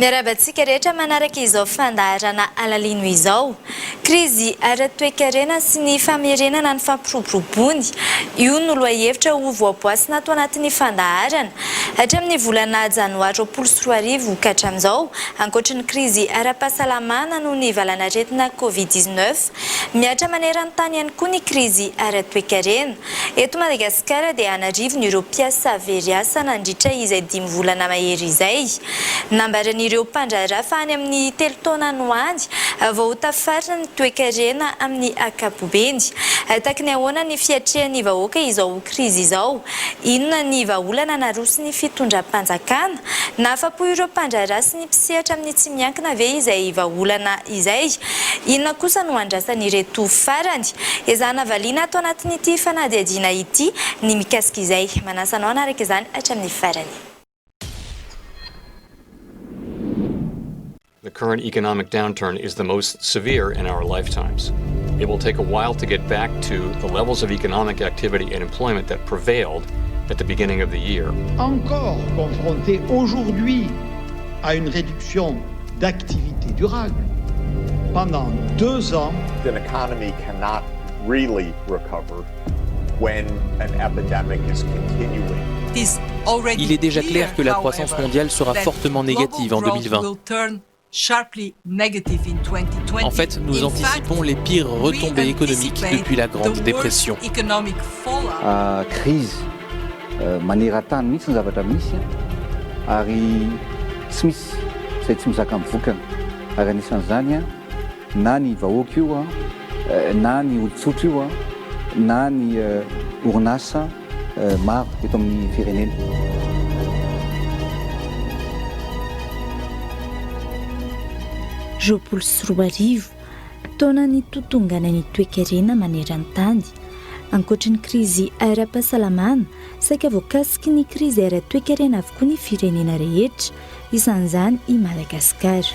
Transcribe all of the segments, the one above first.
Miarabantsika rehetra manaraka izao fandaharana alalino izao. Krizy ara-toekarena sy ny famerenana ny fampiroboroboany. Io no lohahevitra ho voaboasina ato anatin'ny fandaharana. Hatramin'ny volana janoary 2024 ka hatramin'izao, ankoatry ny krizy ara-pahasalamana noho ny valanaretina Covid-19, miatra maneran-tany ihany koa ny krizy ara-toekarena. Eto Madagasikara dia anarivon'ireo mpiasa very asa nandritra izay 5 volana mahery izay. Nambarany ireo mpandraharaha fa any amin'ny 3 taona no any vao tafarina ny toe-karena amin'ny ankapobeny. Tahaka ny ahoana ny fiatrehan'ny vahoaka izao krizy izao? Inona ny vahaolana naroso ny fitondram-panjakana? Nahafa-po ireo mpandraharaha sy ny mpisehatra amin'ny tsy miankina ve izay vahaolana izay? Inona kosa no andrasan'ireto farany? Ezahana valiana ato anatin'ity fanadihadiana ity ny mikasika izay. Manasanao anaraka izany hatramin'ny farany. The current economic downturn is the most severe in our lifetimes. It will take a while to get back to the levels of economic activity and employment that prevailed at the beginning of the year. Encore confronté aujourd'hui à une réduction d'activité durable pendant 2 ans. An economy cannot really recover when an epidemic is continuing. Il est déjà clair que la croissance mondiale sera fortement négative en 2020. En fait, nous anticipons les pires retombées économiques depuis la Grande Dépression. Crise maneran-tany mihitsy ny zavatra misy ary tsy misy izay tsy mizaka amin'ny vokany ary anisan'izany na ny vahoaka io na ny olon-tsotra io na ny orinasa maro eto amin'ny firenena. Roapolo sy roa arivo taona ny totonganan'ny toe-karena maneran-tany. Ankoatry ny krizy ara-pahasalamana, saika voakasiky ny krizy ara-toe-karena avokoa ny firenena rehetra, isan'izany i Madagasikara.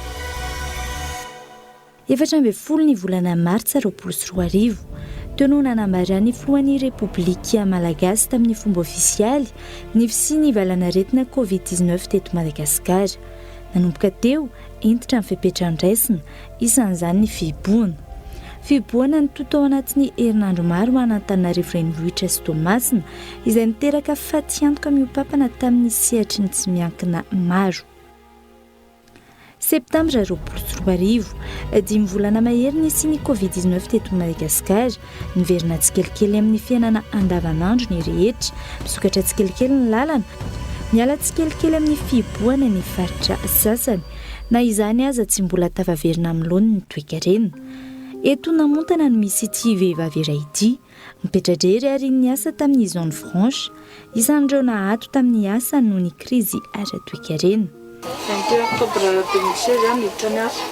14 ny volana martsa 2024 teo no nanambarany filohan'ny Repoblika Malagasy tamin'ny fomba ofisialy ny fisian'ny valanaretina Covid-19 teto Madagasikara. Nanomboka teo entitra amin'ny fipetrahan-draisina, isan'izany ny fiboana. Fiboana ny totao anatin'ny herinandro maro an'Antananarivo renivohitra sy Toamasina, izay niteraka faty antoka miompampana tamin'ny sehatry ny tsy miankina maro. Septambra 2024, 5 volana mahery nisian'ny Covid-19 teto Madagasikara, niverina tsikelikely amin'ny fiainana andavanandro ny rehetra, misokatra tsikelikely ny lalana, miala tsikelikely amin'ny fiboana ny faritra sasany, na izany aza tsy mbola tafaverina amin'ny laoniny ny toe-karena. Eto namontana no misy ity vehivavy iray ity, mipetradrery ary niasa tamin'ny zone franche, isan'ireo nahato tamin'ny asa noho ny krizy ara-toe-karena. Octobre 2016 zany hiditra niasa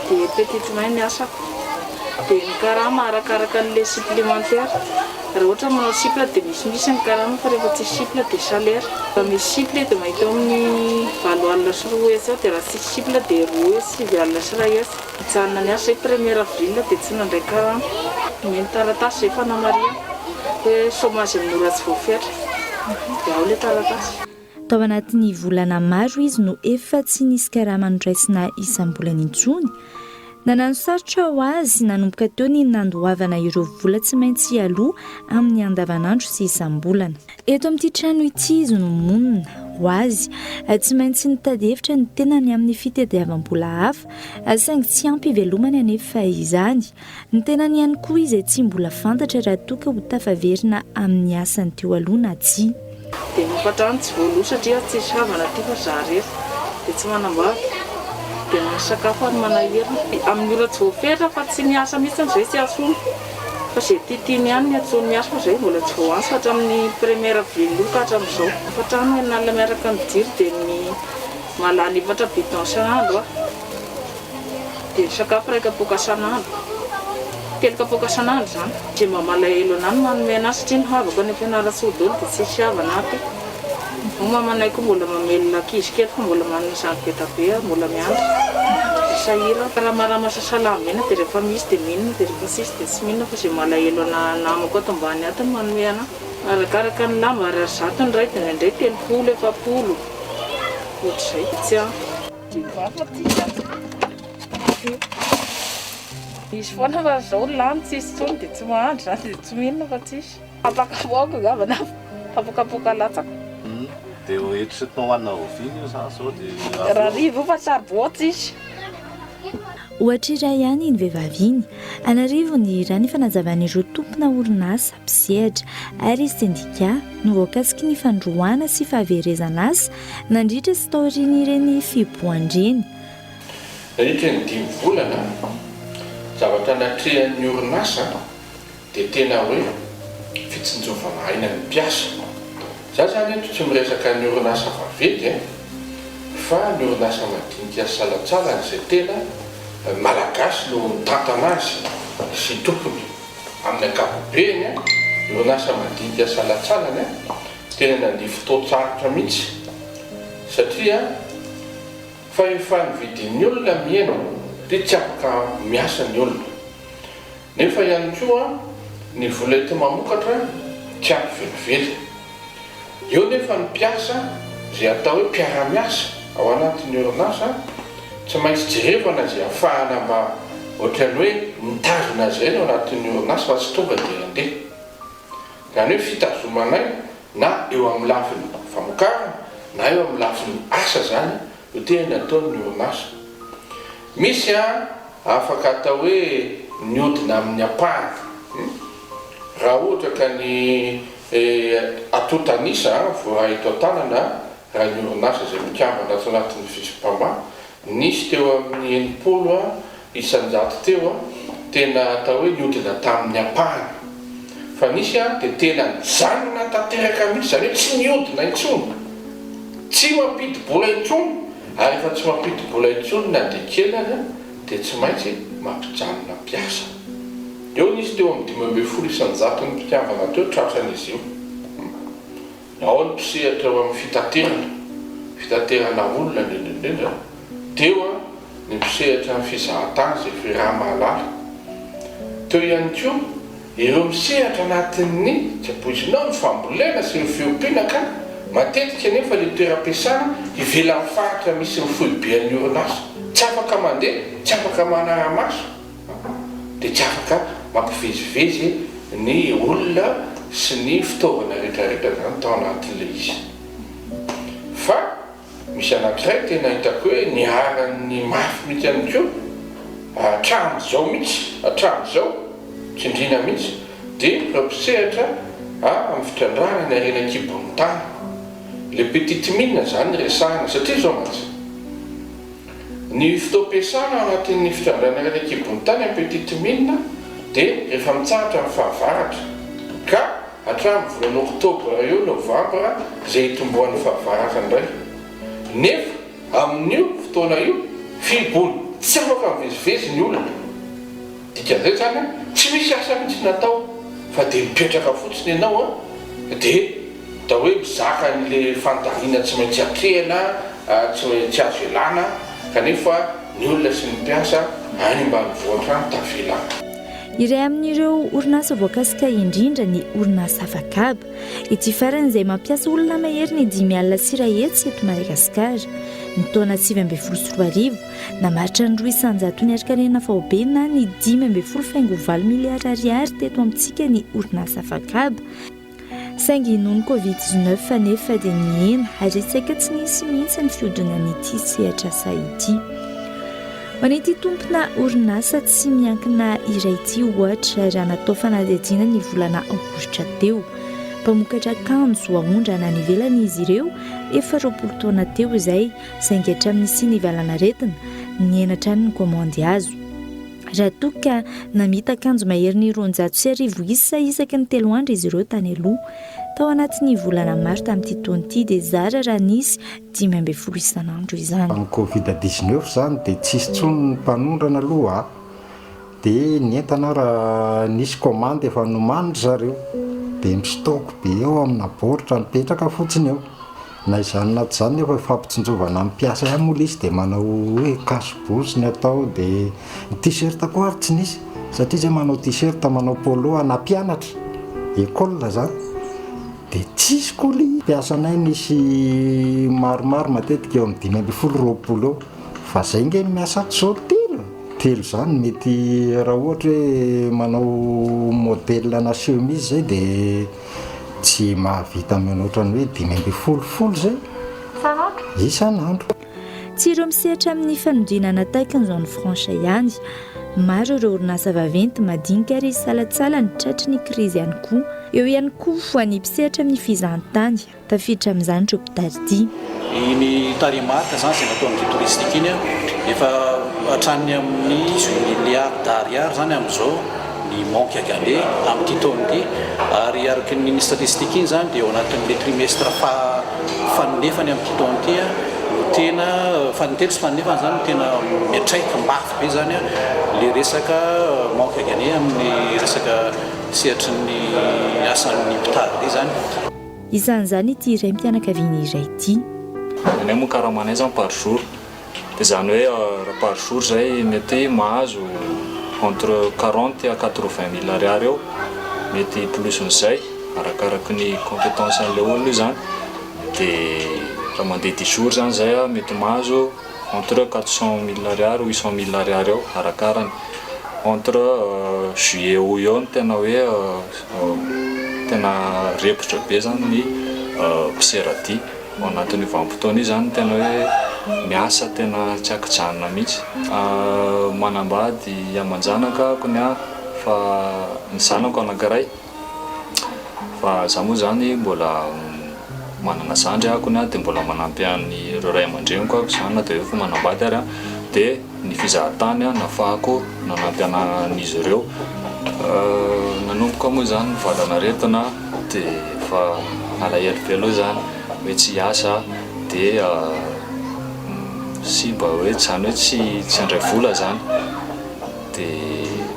dia petitromay ny asako dia ny karama arakaraka an'ilay supplémentaire. Raha ohatra manao siple dia misy ny karama fa rehefa tsy siple dia salaire. Raha misy siple dia mahita amin'ny 7 alina sy 2 hetsy dia raha tsy siple dia 2 hetsy 5 alina sy 1 hetsy. Hijanona ny asa 1er avril dia tsy nandray karama. Meny taratasy efa namaria hoe chômage amin'ny ora tsy voafetra dia ao ilay taratasy. Tao anatin'ny volana maro izy no efa tsy nisy karama noraisina isam-bolana intsony. Nananosarotra ho azy nanomboka teo ny nandoavana ireo vola tsy maintsy aloha amin'ny andavanandro sy isam-bolana. Eto amin'ity trano ity izy no monina ho azy, tsy maintsy nitady hevitra ny tenany amin'ny fitadiavam-bola hafa, saingy tsy ampy ivelomany anefa izany. Ny tenany ihany koa izay tsy mbola fantatra raha toka ho tafaverina amin'ny asany teo aloha na tsia. Dia mampatrano tsy voaloha satria tsy savana ty fa zarery dia tsy manambavy dia sakafo any manaherina amin'ny ora tsy voafetra fa tsy niasa mihitsy izay tsy asony fa izay tiatiany ihany ny atsony miasa fa izay mbola tsy voaansa hatramin'ny 1er avril ka hatramin'izao. Mampatrano hoe nalina miaraka ny jiro dia ny malany 4 bidon isan'andro dia ny sakafo 1 kapoaka isan'andro 3 kapoaka isan'andro zany. Dia mba malahelo anany manome anazy satria ny havako any ampianaratsy daholo dia tsy havana aty. Mamanay koa mbola mamelona ankizy kely fa mbola manana zany be tabe mbola miandry. Sahira ramarama sasalama mena dia rehefa misy dia mihinana dia rehefa tsisy dia tsy mihinana fa izay malahelo namako ato ambany ato no manome anazy. Arakaraka ny lamba ary zato ny ray dia indray 30 70 ohatr'izay tsy ampy. Misy foana fa zao lany tsisy tsony dia tsy mahandro zany dia tsy mihinana fa tsisy. Apakapoaka gavana apokapoka latsaka. Dia ohetra toana oviny io zany zao dia raha rivo fa saribao tsisy. Ohatra iray ihany iny vehivavy iny, anarivo ny raha ny fanazavaan'ireo tompona orinasa, mpisehatra ary sendika no voakasiky ny fandroana sy fahaverezana asa nandritra sy taoriany ireny fiboan-dreny. Nandritra ny 5 volana zavatra natrehan'ny orinasa dia tena hoe fitsinjovana aina ny mpiasa. Za zany eto tsy miresaka ny orinasa vaventy fa ny orinasa madinika salatsalany izay tena malagasy no mitantana azy sy tompony amin'ny ankapobeny. Ny orinasa madinika salatsalany tena nandihy fotoan-tsarotra mihitsy satria fa efa nividin'ny olona miaina dia tsy afaka miasa ny olona, nefa ihany koa ny vola eto mamokatra tsy ampivelively. Eo nefa ny mpiasa izay atao hoe mpiara-miasa ao anatin'ny orinasa tsy maintsy jerevana izay ahafahana mba ohatrany hoe mitazona izay ao anatin'ny orinasa fa tsy tonga dia andeha. Izany hoe fitazomanay na eo amin'ny lafiny famokarana na eo amin'ny lafiny asa zany no tena nataon'ny orinasa. Misy afaka atao hoe niodina amin'ny apahana. Raha ohatra ka ny atotanisa vao eto an-tanana raha ny orinasa izay mikambana ato anatin'ny fisym-pamba nisy teo amin'ny 80 isan-jato teo tena atao hoe niodina tamin'ny apahana. Fa nisy dia tena nijanona tanteraka mihitsy, zany hoe tsy niodina intsony, tsy mampidi-bola intsony, ary efa tsy mampidi-bola intsony na dia kelany dia tsy maintsy mampijanona mpiasa. Eo nisy teo amin'ny 5 isan-jato ny mpikambana teo tratran'izy io. Ao ny mpisehatra eo amin'ny fitaterana olona indrindra, teo ny mpisehatra amin'ny fizahan-tany izay firaha-mahalala. Teo ihany koa ireo misehatra anatin'ny tsy ampoisinao ny fambolena sy ny fiompiana ka matetika nefa ilay toeram-piasana ivelan'ny faritra misy ny foibean'ny orinasa, tsy afaka mandeha, tsy afaka manara-maso dia tsy afaka mampivezivezy ny olona sy ny fitaovana rehetrarehetra zany tao anatin'ilay izy. Fa misy anankiray tena hitako hoe niaran'ny mafy mihitsy ihany koa hatramin'izao mihitsy, hatramin'izao tsindriana mihitsy dia mpisehatra amin'ny fitrandrana ny arena kibon'ny tany. Le petite mine zany resahana satria zao mantsy ny fitaom-piasana anatin'ny fitrandrana arena kibon'ny tany amin'ny petite mine dia rehefa mitsaratra amin'ny fahavaratra ka hatramin'ny volana oktobra eo novambra izay hitombohan'ny fahavaratra indray. Nefa amin'io fotoana io fibony tsy afaka mivezivezy ny olona, dikan'izay zany tsy misy asa mihitsy natao fa dia mipetraka fotsiny ianao dia atao hoe mizaka n'le fandariana tsy maintsy atrehana, tsy maintsy azo elana, kanefa ny olona sy ny mpiasa any ambanivohitra any tavelana. Iray amin'ireo orinasa voakasika indrindra ny orinasa Afakaba, ity farany izay mampiasa olona mahery ny 5,1 eto Madagasikara. Ny taona 2024 namaritra ny 200 ny arikarena faobe na ny 5,4 miliara ariary teto amintsika ny orinasa Afakaba. Saingy noho ny Covid-19 nefa dia nihena ary saika tsy nisy mihitsy ny fiodonan'ity sehatra asa ity. Ho an'ity tompona orinasa tsy miankina iray ity ohatra raha natao fanadihadiana ny volana aogositra teo. Mpamokatra akanjo ahondrana ny ivelany izy ireo efa 20 taona teo izay, saingy hatramin'isy nivalana aretina nienatra ny komandy azo. Raha toa ka namita akanjo mahery ny 200 isa isaky ny 3 andro izy ireo tany aloha. Tao anatin'ny volana maro tamin'ity taona ity dia zara raha nisy 15 isan'andro izany. Ny Covid-19 zany dia tsisy tsony ny mpanondrana aloha dia nientana raha nisy commande efa nomanitra zareo dia mistoko be eo amina baoritra mipetraka fotsiny eo. Na izany nato izany nefa fampitsinjovana amin'ny mpiasa ihany moa izy dia manao hoe cache-bouche ny atao dia ny t-shirt koa ary tsy nisy satria zay manao t-shirt manao polo ana mpianatra école zany dia tsisy koa ilay mpiasanay nisy maromaro matetika eo amin'ny 5,20 eo fa zay nge miasa zao telo zany mety raha ohatra hoe manao modèle na chemise zay dia tsy mahavita mionotrany hoe 5 zay isan'andro. Tsy ireo misehatra amin'ny fanodinana taikan'izao ny franche ihany. Maro ireo orinasa vaventy madinika ary salatsala ny tratry ny krizy ihany koa. Eo ihany koa ho an'ny mpisehatra amin'ny fizahantany tafiditra amin'izany ireo mpitaridia. Ny tarimarka zany izay natao amin'ny touristique iny efa hatrany amin'ny milliard d'ariary zany amin'izao ny manque à gagner amin'ity taona ity, ary araky ny statistique iny zany dia ao anatin'le trimestre fanonefany amin'ity taona ity tena fanitelo sy fanonefany zany tena miatraika mafy be zany le resaka manque à gagner amin'ny resaka sehatry ny asan'ny mpitaridia zany. Isan'izany ity iray mpianakaviana iray ity. Ny moa karaha manay zany par jour dia zany hoe raha par jour zay mety mahazo entre 40 à 80 000 ariary eo, mety plus n'izay arakaraky ny compétence an'ilay olona io zany. Dia raha mandeha 10 jours zany zay mety mahazo entre 400 000 ariary 800 000 ariary eo arakarany. Entre juillet ao eo no tena hoe tena repotra be zany ny mpiseradia ao anatin'ny vanim-potoana io zany tena hoe miasa tena tsy akijanona mihitsy. Manambady aman-janaka konia fa ny zanako anankiray fa za moa zany mbola manana zandry ako dia mbola manampy an'ny ray aman-dreniko ako zany dia efa manambady ary dia ny fizahantany nafahako nanampy an'izy ireo. Nanomboka moa zany valanaretina dia fa alahelo velo zany hoe tsy hiasa dia sy mba hoe zany hoe tsy andray vola zany. Dia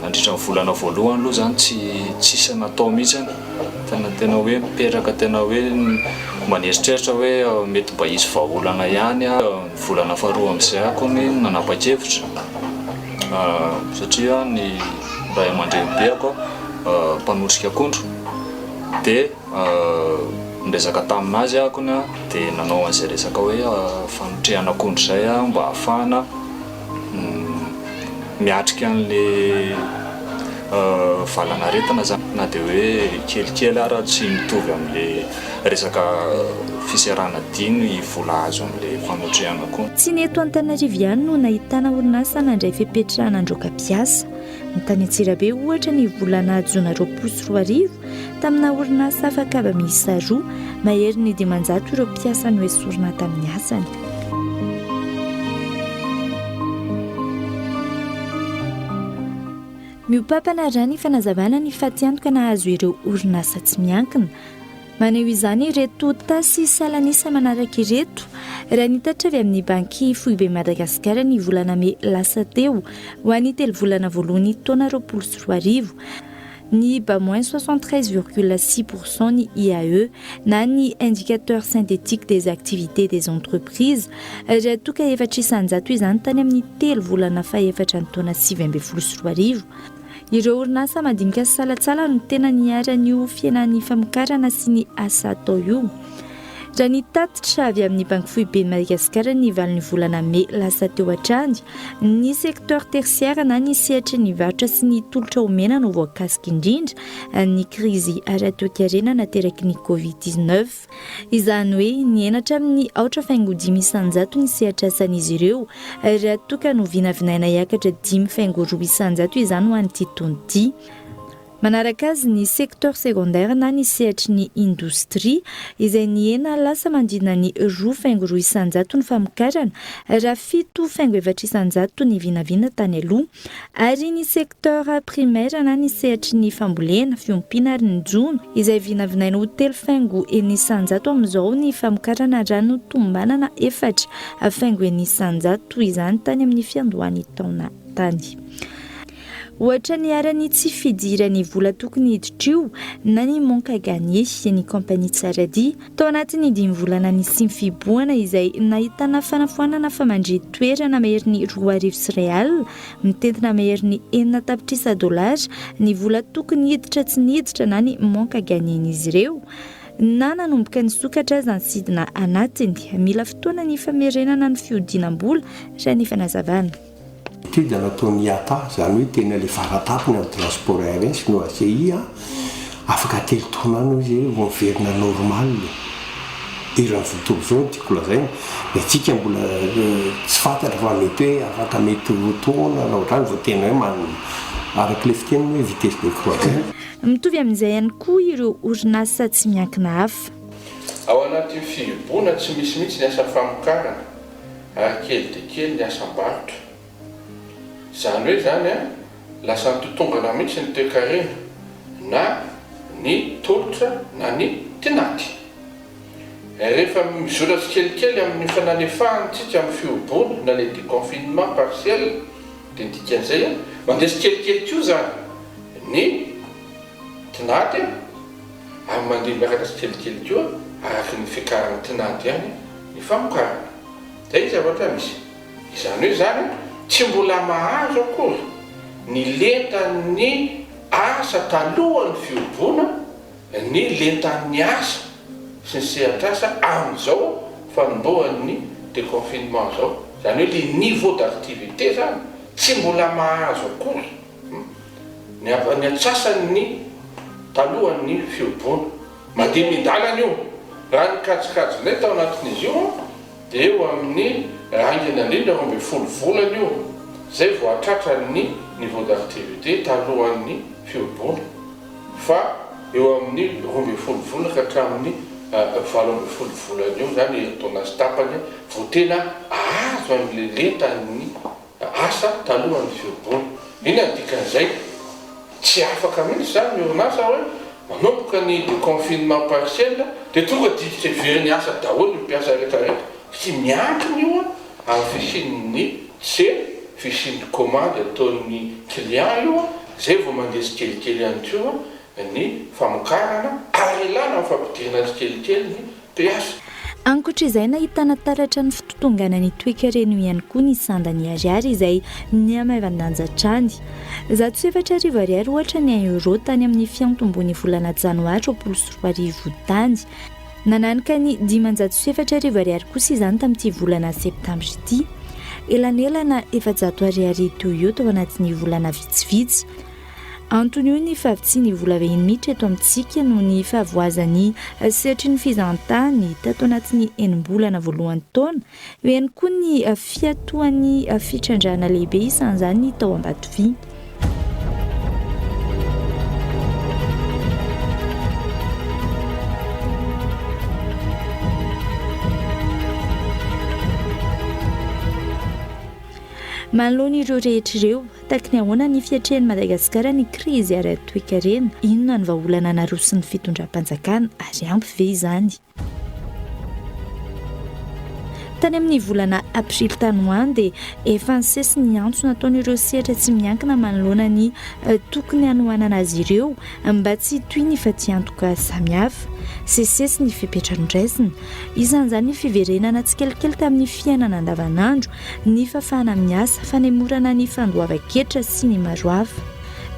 nandritra ny volana voalohany aloha zany tsisy natao mihitsy tena hoe mipetraka tena hoe maneritreritra hoe mety mba hisy vahaolana ihany ny volana faharoa amin'izay ako ny nanapa-kevitra satria ny ray aman-dreny be ako mpanotrika akondro dia niresaka taminazy ako dia nanao an'izay resaka hoe fanotrehana akondro zay mba hahafahana miatrika an'le valanaretina zany na dia hoe kelikely ary tsy mitovy amin'le resaka fiserana diny vola azo amin'le fanotrehana akondro. Tsy ny eto Antananarivo ihany no nahitana orinasa nandray fipetrahana androka-piasa. Ny tany Antsirabe ohatra ny volana Jona 2024 tamina orinasa afaka miisa 2 mahery ny 500 ireo mpiasa no esorina tamin'ny asany. Miompampana raha ny fanazavana ny fatiantoka nahazo ireo orinasa tsy miankina. Maneho izany ireto tasy salanisa manaraka ireto raha nitatra avy amin'ny banky Foibe Madagasikara ny volana May lasa teo ho an'ny 3 volana voalohany taona 2024. Ny -73,6% ny IAE na ny indicateur synthétique des activités des entreprises raha toka 400 izany tany amin'ny 3 volana faha-4 ny taona 2024. Ireo orinasa madinika salatsala no tena niara-nio fiainan'ny famokarana sy ny asa atao io. Raha nitatitra avy amin'ny banky Foibe Madagasikara ny valiny volana May lasa teo hatrany, ny secteur tertiaire na ny sehatry ny varotra sy ny tolotra omena no voakasika indrindra ny krizy ara-toe-karena nateraky ny Covid-19. Izany hoe nienatra amin'ny 8,5% ny sehatra asan'izy ireo raha toka no vinavinaina hiakatra 5,2% izany ho an'ity taona ity. Manaraka azy ny secteur secondaire na ny sehatry ny industrie izay niena lasa mandina ny 2,2% ny famokarana raha 7,4% ny vinavina tany aloha, ary ny secteur primaire na ny sehatry ny fambolena, fiompiana ary ny jono izay vinavinaina ho 3,1% amin'izao ny famokarana rano tombanana 4,1% izany tany amin'ny fiandohany taona tany. Ohatra ny arany tsy fidirany vola tokony hiditra na ny manque à gagner ny kompania tsaradia tao anatin'ny 5 volana ny sy fiboana izay nahitana fanafoanana famandry-toerana mahery ny 2 arivo sy real, mitentina mahery ny 4 tapitrisa $, ny vola tokony hiditra tsy niditra na ny manque à gagner izy ireo. na nanomboka nisokatra aza ny sidina anatiny mila fotoana ny famerenana ny fiodinam-bola raha ny fanazavana étude nataon'ny IATA zany hoe tena le faratapony amin'ny transport aérien sy no ACI afaka telo taona any izy vao miverina normal irany votovo zao tiako lazaina atsika mbola tsy fantatra fa mety hoe afaka mety taona na ohatrany vao tena hoe araky le fiteny hoe vitesse de croisière mitovy amin'izay ihany koa ireo orinasa tsy miankina hafa ao anatin'ny fihiboana tsy misy mihitsy ny asa famokarana ary kely dia kely ny asam-barotra zany hoe zany lasa nytotongana mihitsy ny toe-karena na ny tolotra na ny tinaty rehefa mizoratsy kelikely amin'ny fananefahantsika amin'ny fihiboana na le déconfinement partiel dia dikan'izay mandesy kelikely koa zany ny tinaty amin'ny mandeha miaraka sy kelikely koa araky ny fiakaran'ny tinaty ihany ny famokarana zay zavatra misy izany hoe zany tsy mbola mahazo akory ny lentan'ny asa talohan'ny fihiboana ny lentan'ny asa sy ny sehatr'asa amin'izao fanombohan'ny déconfinement zao zany hoe le niveau d'activité zany tsy mbola mahazo akory ny atsasan'ny talohan'ny fihiboana mandeha mindalana io raha ny kajikajinay tao anatin'izy io dia eo amin'ny angina indrindra 20 volana io zay vao atratrany niveau d'activité talohan'ny fihiboana fa eo amin'ny 20 volana ka hatramin'ny 20 volana io zany taona sy tapany vao tena azo an'le lentan'ny asa talohan'ny fihiboana iny dikan'izay tsy afaka mihitsy zany ny orinasa hoe manomboka ny déconfinement partiel dia tonga dikitra iveriny asa daholo ny mpiasa rehetrarehetra tsy miankiny io amin'ny fisian'ny tsena fisian'ny commande ataon'ny client io zay vao mandesy kelikely ihany koa ny famokarana ary ilana amin'ny fampidirana azy kelikely ny mpiasa ankoatra izay nahitana taratra ny fitotongana ny toe-karena ihany koa ny sandany ariary izay ny amaivandanja-trany 7 ariary ohatra ny euro tany amin'ny fiantombony volana janoary 24 tany nananika ny 507 ariary kosa izany tamin'ity volana septambra ity elanelana 700 ariary teo eo tao anatin'ny volana vitsivitsy antony io ny fahavitsiny vola vehinimitra eto amintsika no ny fahavoazany setry ny fizantany tato anatin'ny enim-bolana voalohany taona eo ihany koa ny fiatoan'ny fitrandrana lehibe isan'izany tao Ambatovia manoloana ireo rehetra ireo taky ny ahoana ny fiatrehan'i Madagasikara ny krizy ara-toe-karena inona ny vahaolana naroson'ny fitondram-panjakana ary ampy ve izany tany amin'ny volana aprily tany hoany dia efa nisesy ny antso nataon'ireo sehatra tsy miankina manoloana ny tokony hanohanana azy ireo mba tsy toy ny fa tsy antoka samihafa sesesy ny fipetranon-draisina isan'izany ny fiverenana tsy kelikely tamin'ny fiainana andavanandro ny fafana miasa fanemorana ny fandoavan-ketra sy ny maro hafa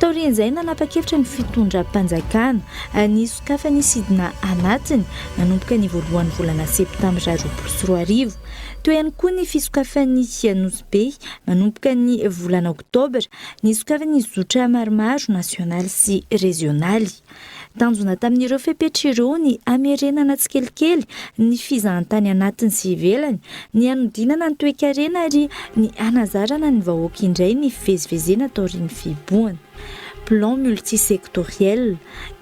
taorian'izay nanapa-kevitra ny fitondram-panjakana ny sokafa ny sidina anatiny nanomboka ny voalohan'ny volana septambra 2024 teo ihany koa ny fisokafan'ny Nosbe manomboka ny volana oktobra ny sokafan'ny zotra maromaro nasionaly sy rezionaly tanjona tamin'ireo fepetra ireo ny amerenana tsy kelikely ny fizahantany anatiny sy ivelany ny anodinana ny toe-karena ary ny anazarana ny vahoaka indray ny fivezivezena taorian'ny fihiboana plan multisectoriel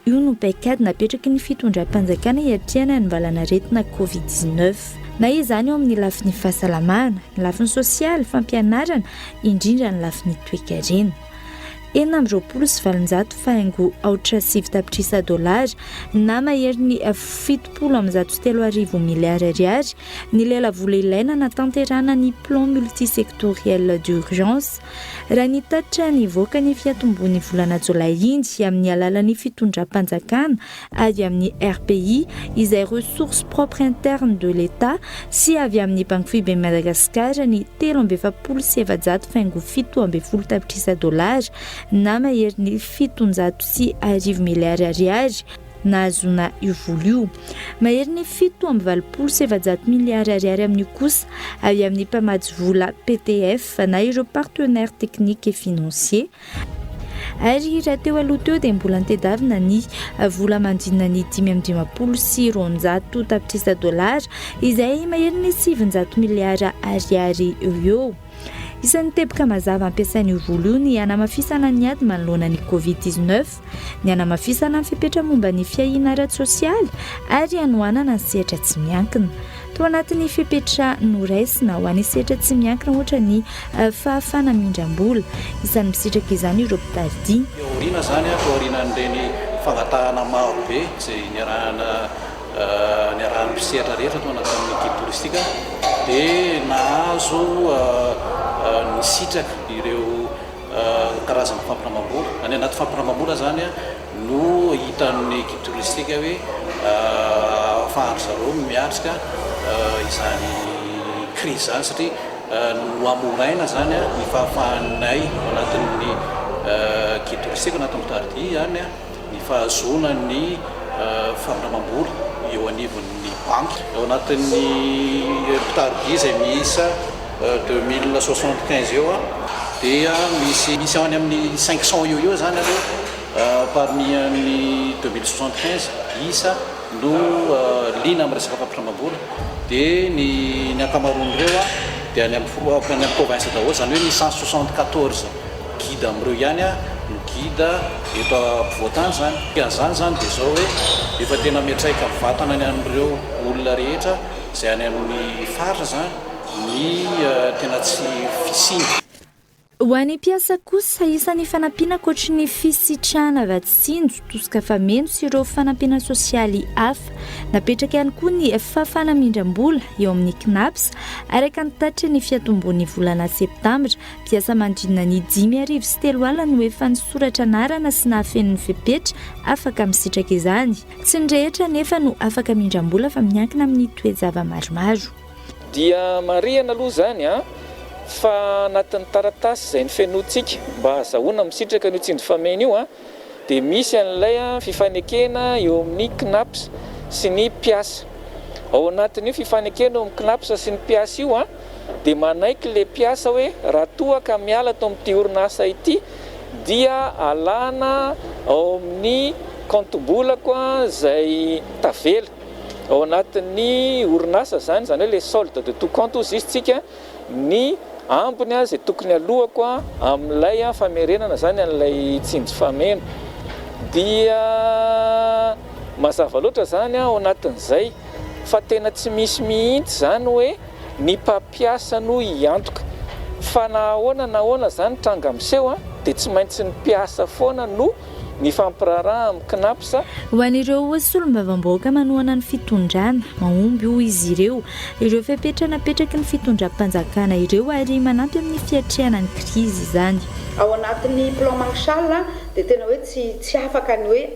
io no paikady napetraky ny fitondram-panjakana hiatrehana ny valanaretina covid-19 na izany eo amin'ny lafin'ny fahasalamana ny lafin'ny sosialy fampianarana indrindra ny lafin'ny toe-karena 720 faingo aotra $7 na mahery ny 713 miliary ariary ny lela vola ilaina natanterana ny plan multisectoriel d'urgence raha nitatitra nivoaka ny fiatombony volana jolay indy amin'ny alalan'ny fitondram-panjakana avy amin'ny RPI izay ressources propres internes de l'État sy avy amin'ny banque fibe Madagasikara ny 3,770 $, na mahery ny $710 miliary ariary nahazona io vola io. Mahery ny 7.7 miliary ariary amin'io kosa avy amin'ny mpamady vola PTF na ireo partenaires techniques et financiers. Ary raha teo aloha teo dia mbola nitedavina ny vola mandinina ny 520 sy 900 tapitrisa dolara izay mahery ny 700 miliara ariary eo. Isan'ny teboka mazava ampiasain'io vola io ny hanamafisana ny ady manoloana ny Covid-19, ny hanamafisana ny fipetra momba ny fiahiana ara-tsosialy ary hanohanana ny sehatra tsy miankina. Tao anatin'ny fipetra noraisina ho an'ny sehatra tsy miankina ohatra ny fahafana mindram-bola. Isan'ny misitraka izany ireo mpitaridi. Aoriana zany aorianan'ireny fagnatahana maro be izay niarahana mpisehatra rehetra tao anatin'ny guide touristique dia nahazo ny sitraka ireo karazana fampiramam-bola. Any anaty fampiramam-bola zany no hitan'ny guide touristique hoe ahafahanry zareo miatrika izany crise zany satria no amoraina zany ny fahafahanay anatin'ny guide touristique anatin'ny tardi zany ny fahazona ny fampiramam-bola eo anivon'ny banky ao anatin'ny tardi izay miisa 2075 eo dia misy any amin'ny 500 eo zany areo parmi amin'ny 2075 isa no lina amin'ny resaka fampiramam-bola dia ny ankamaroan'ireo dia any amin'ny province daholo zany hoe ny 174 guide amin'ireo ihany no guide eto ampovoantany zany. An'izany zany dia zao hoe efa tena miatraika vatana any amin'ireo olona rehetra izay any amin'ny faritra zany ny tena tsy fisiny. Ho an'ny mpiasa kosa isan'ny fanampiana ankoatry ny fisitrahana vatsinjo, tosika fameno sy ireo fanampiana sosialy hafa. Napetraka ihany koa ny fahafana mindram-bola eo amin'ny CNAPS araka ny tatra ny fiatombon'ny volana septambra. Mpiasa mandrina ny 5,3 alina no efa nisoratra anarana sy nahafen'ny fepetra afaka misitraka izany. Tsy ny rehetra nefa no afaka mindram-bola fa miankina amin'ny toejava maromaro. Dia marihana aloha zany fa anatin'ny taratasy izay ny fenotsika mba azahoana misitraka ny tsindry famena io dia misy an'ilay fifanekena eo amin'ny CNAPS sy ny mpiasa. Ao anatin'io fifanekena eo amin'ny CNAPS sy ny mpiasa io dia manaiky le mpiasa hoe raha toa ka miala tao amin'ity orinasa ity dia alana ao amin'ny compte-bolako izay tavela ao anatin'ny orinasa zany hoe le solde de tout compte zisitsika ny ambony izay tokony alohako amin'ilay famerenana zany an'ilay tsindry fameno. Dia mazava loatra zany ao anatin'izay fa tena tsy misy mihitsy zany hoe ny mpampiasa no hiantoka fa nahoana zany tranga miseho dia tsy maintsy ny mpiasa foana no ny fampiraraha amin'ny CNAPS. Ho an'ireo solombavam-bahoaka manohana ny fitondrana, mahomby ho izy ireo fepetra napetraky ny fitondram-panjakana ireo ary manampy amin'ny fiatrehana ny krizy izany. Ao anatin'ny plan Marshall dia tena hoe tsy afaka ny hoe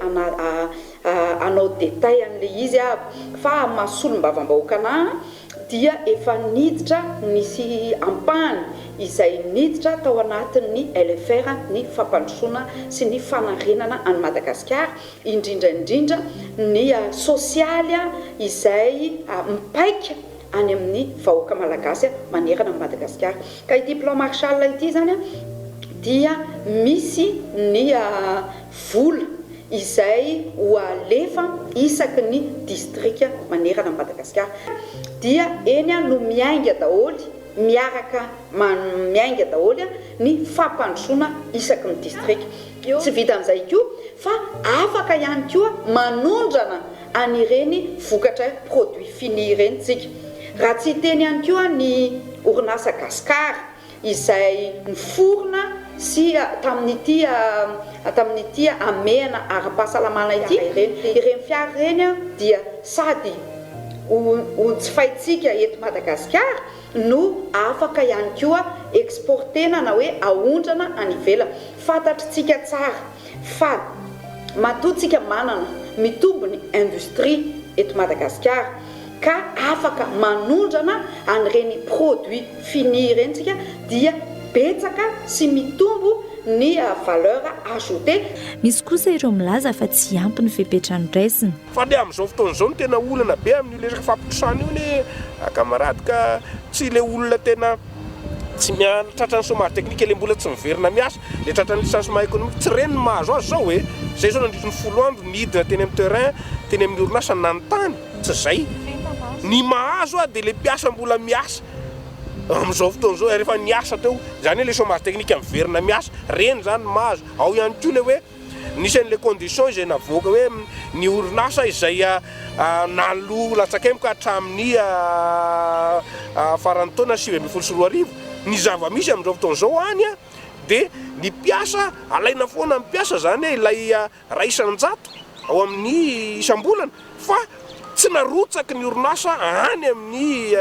anao détail an'ilay izy fa mahasolombavam-bahoaka dia efa niditra nisy ampahany izay niditra tao anatin'ny LFR ny fampandrosoana sy ny fanarenana any Madagasikara indrindra ny sosialy izay mipaika any amin'ny vahoaka malagasy manerana ny Madagasikara. Ka ity plan Marshall ity zany dia misy ny vola izay ho alefa isaky ny district manerana ny Madagasikara dia eny no miainga daholy miainga daholy ny fampandrosoana isaky ny district. Tsy vita amin'izay koa fa afaka ihany koa manondrana anireny vokatra produit fini ireny tsika. Raha tsy teny ihany koa ny orinasa Gaskara izay niforona sy tamin'ity amehana ara-pahasalamana ity ireny fiara ireny dia sady jifaitsika eto Madagasikara no afaka ihany koa exportena na hoe aondrana any ivelany. Fantatritsika tsara fa matotsika manana mitombony industrie eto Madagasikara ka afaka manondrana anireny produit fini ireny tsika dia betsaka sy mitombo ny valeur ajoutée. Misy kosa ireo milaza fa tsy ampy ny fepetranodraisiny. Fa le amin'izao fotoana izao no tena olana be amin'ny resaka fampitrosana io ny kamarady ka tsy le olona tena tsy miatratra ny chômage technique le mbola tsy miverina miasa le tratra ny licenciement économique tsy reny mahazo azy zao hoe zay zao nandritry ny 10 andro nidina teny amin'ny terrain teny amin'ny orinasa nanontany tsy zay ny mahazo a dia le mpiasa mbola miasa amin'izao fotoana zao rehefa niasa teo zany hoe le chômage technique miverina miasa reny zany mahazo ao ihany koa le hoe nisan'le condition izay navoaka hoe ny orinasa izay nalo latsakemboka hatramin'ny faran'ny taona 2024 ny zava-misy amin'izao fotoana zao any a dia ny mpiasa alaina foana mpiasa zany hoe ilay ray isan-jato ao amin'ny isam-bolana fa tsy narotsaky ny orinasa any amin'ny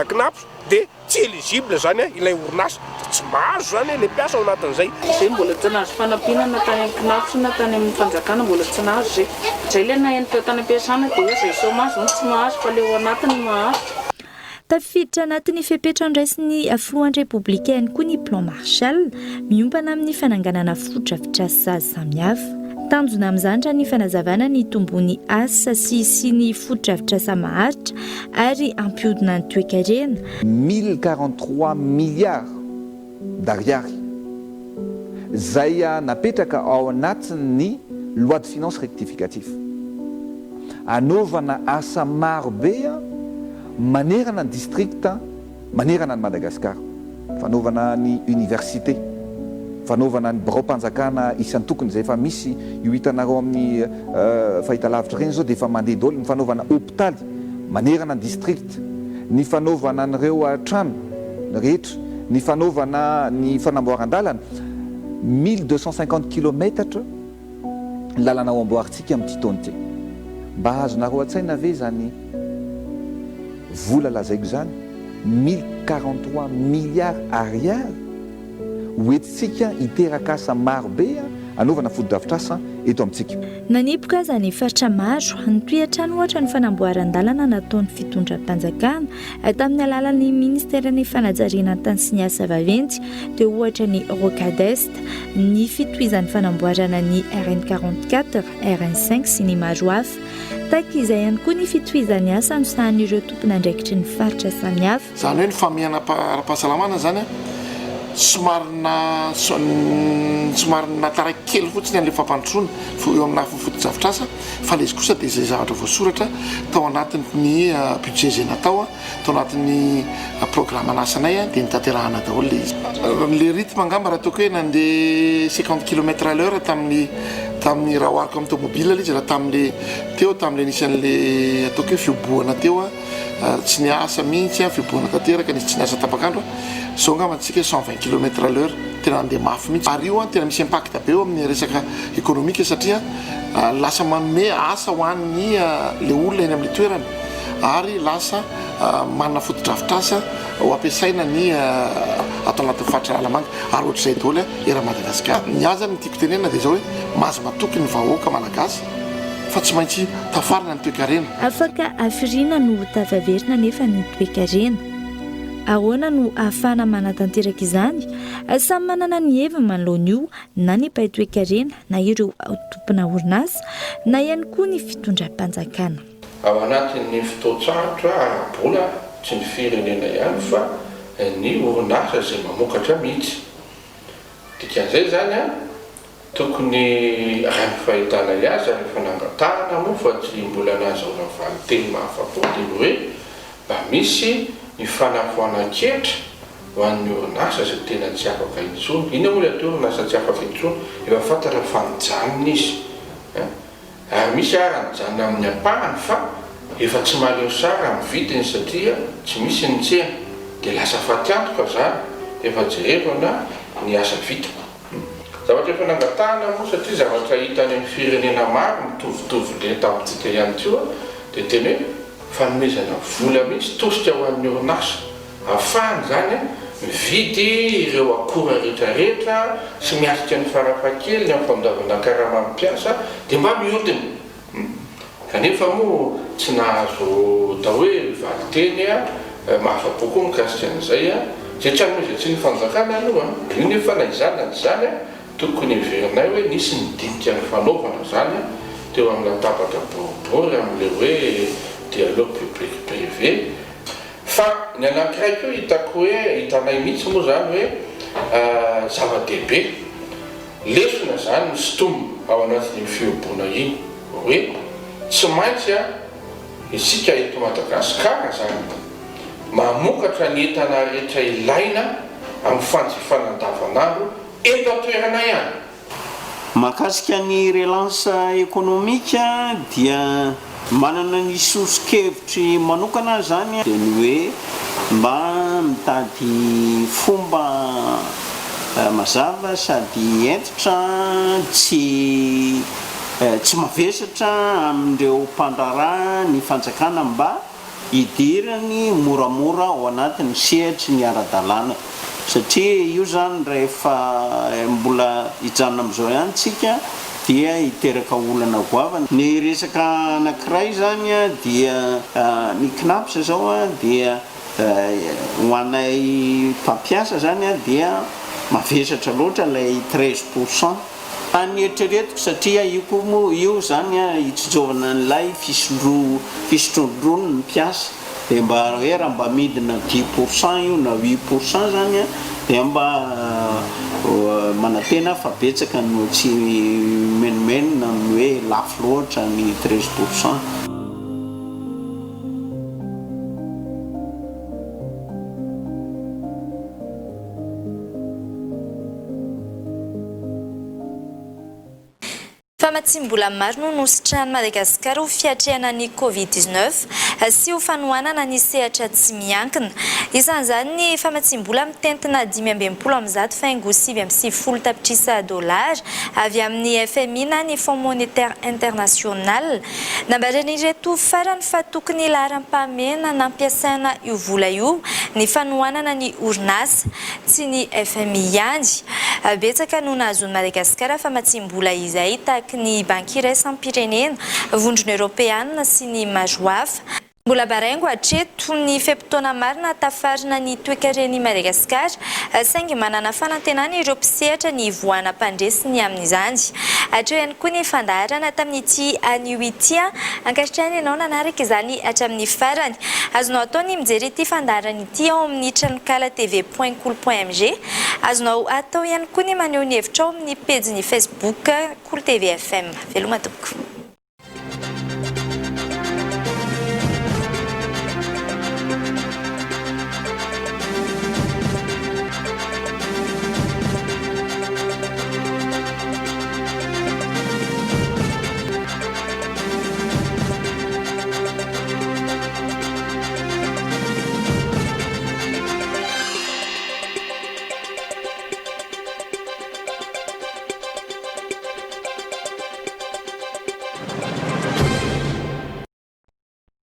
knaps dia tsy éligible zany ilay orinasa tsy mahazo zany le mpiasa ao anatin'izay zay mbola tsy nahazo fanampianana tany amin'ny knaps na tany amin'ny fanjakana mbola tsy nahazo zay zay le nahaino teo tany am-piasana dia hoe zay chômage zany tsy mahazo fa le ao anatiny mahazo. Tafiditra anatin'ny fepetranodraisiny filohan'ny républicaine koa ny plan Marshall miompana amin'ny fananganana fotodrafitrasa samihafa. Tanjona amin'izany raha ny fanazavana ny tombony asa sy ny fotodrafitrasa maharitra ary ampihodina ny toe-karena 1043 milliards d'ariary zay napetraka ao anatin'ny loi de finance rectificatif anaovana asa maro be manerana ny district manerana ny Madagasikara fanaovana ny université fanaovana ny barao-mpanjakana isan'ny tokony izay efa misy io hitanareo amin'ny fahitalavitra reny zao dia efa mandeha daholo ny fanaovana hôpitaly manerana ny district ny fanaovana an'ireo trano rehetra ny fanaovana ny fanamboaran-dalana 1250 kilometatra lalana ao amboarintsika amin'ity taona ity mba azonareo an-tsaina ve zany vola lazaiko zany 1043 milliards ariary hoentintsika hiteraka asa maro be anaovana fotodrafitrasa eto amintsika. Nanipoka aza ny faritra maro nitoetrano ohatra ny fanamboaran-dalana nataon'ny fitondram-panjakana tamin'ny alalan'ny ministèren'ny fanajariana tany sy ny asa vaventy teo ohatra ny Rocadest ny fitohizan'ny fanamboarana ny RN44 RN5 sy ny maro hafa tahaka izay ihany koa ny fitohizan'ny asa nosahan'ireo tompon'andraikitry ny faritra samihafa. Zany hoe ny famihana ara-pahasalamana zany somarina nataraky kely fotsiny an'le fampandrosoana eo amin'ny fotodrafitrasa fa le izy kosa dia izay zavatra voasoratra tao anatin'ny budget zay natao tao anatin'ny programme anasanay dia nitanterahana daholo le izy. Le rythme angamba raha toko hoe nandeha 50 km/h tamin'ny raha ohariko amin'ny tomobile le izy raha tamin'le nisan'le ataoko hoe fioboana teo tsy niasa mihitsy fioboana tanteraka nisy tsy niasa tapakandro zao angamba antsika 120 km/h tena andeha mafy mihitsy ary io tena misy impact be eo amin'ny resaka économique satria lasa manome asa ho an'ny le olona eny amin'ny toerana ary lasa manana fotodrafitrasa ho ampiasaina ny atao anatin'ny faritra Alamanga ary ohatr'izay daholo era Madagasikara. Ny aza ny tiako tenena dia zao hoe mahazo matoky ny vahoaka malagasy fa tsy maintsy tafarina ny toe-karena. Afaka afiriana no tavaverina nefa ny toe-karena. Ahoana no ahafahana manatanteraka izany? Samy manana ny heviny manoloana io na ny mpahay toe-karena na ireo tompona orinasa na ihany koa ny fitondram-panjakana. Ao anatin'ny fotoan-tsarotra ara-bola tsy ny firenena ihany fa ny orinasa izay mamokatra mihitsy. Dikan'izay zany tokony raha ny fahitana azy rehefa nangatahana moa fa tsy mbola nahazahoana valiteny mahafapo dia hoe mba misy ny fanafoanan-ketra ho an'ny orinasa izay tena tsy afaka intsony. Ina moa ilay orinasa tsy afaka intsony? Efa fantatra fa mijanona izy. Ary misy ara-mijanona amin'ny ampahany fa efa tsy mahaleo sara amin'ny vidiny satria tsy misy ny tsena dia lasa faty antoka zany efa jerevana ny asa vita. Zavatra efa nangatahana moa satria zavatra hita any amin'ny firenena maro mitovitovy lenta amintsika ihany koa dia tena hoe fanomezana vola mihitsy tosika ho an'ny orinasa ahafahany zany mividy ireo akora rehetrarehetra sy miasika ny farafahakeliny amin'ny fanodavana karama mampiasa dia mba mihodina. Kanefa moa tsy nahazo atao hoe valiteny mahafapo koa mikasika an'izay zay trano zay tsy ny fanjakana aloha io nefa na izanany zany a tokony heverinay hoe nisy nidinika ny fanaovana zany teo amin'ny latabatra boribory amin'le hoe dialogue public privé fa ny anankiraiky io hitako hoe hitanay mihitsy moa zany hoe zava-dehibe lesona zany misy tombo ao anatin'ny fiobona iny hoe tsy maintsy a isika eto Madagasikara zany mamokatra ny entana rehetra ilaina amin'ny fanjifana andavanandro eto an-toerana ihany. Mahakasika ny relance économique dia manana ny sosokevitry manokana zany dia ny hoe mba mitady fomba mazava sady entitra tsy mavesatra amin'ireo mpandrara ny fanjakana mba hidirany moramora ao anatin'ny sehatry ny ara-dalàna satria io zany rehefa mbola hijanona amin'izao ihany tsika dia hiteraka olana goavana. Ny resaka anankiray zany dia ny knapsa zao dia ho anay mpampiasa zany dia mavesatra loatra ilay 13%. Ny eritreretiko satria io zany hitsijovana n'ilay fisondrony ny mpiasa dia mba hoe raha mba midina 10% io na 8% zany dia mba manantena fa betsaka no tsy menomenona ny hoe lafo loatra ny 13%. Famatsimbola maro no nositrany Madagasikara ho fiatrehana ny Covid-19 sy ho fanohanana ny sehatra tsy miankina. Isan'izany ny famatsimbola mitentina 5,7 tapitrisa dollara avy amin'ny FMI na ny Fonds monétaire international. Nambarany ireto farany fa tokony laharam-pahamehana nampiasaina io vola io ny fanohanana ny orinasa tsy ny FMI ihany. Betsaka no nazon'ny Madagasikara famatsimbola izay ny banky iraisam-pirenena, vondrona Europeana sy ny maro hafa. Mbola baraingo hatreto ny fe-potoana marina tafarina ny toe-karen'i Madagasikara saingy manana fanantenana ireo mpisehatra ny voana mpandresiny amin'izany. Hatreo ihany koa ny fandaharana tamin'ity anio ity ankatrany ianao nanaraka izany hatramin'ny farany. Azonao atao ny mijery ity fandaharana ity ao amin'ny tranokala.tv.cool.mg. Azonao atao ihany koa ny maneho ny hevitra ao amin'ny pejy ny Facebook Cool TV FM. Veloma tompoko.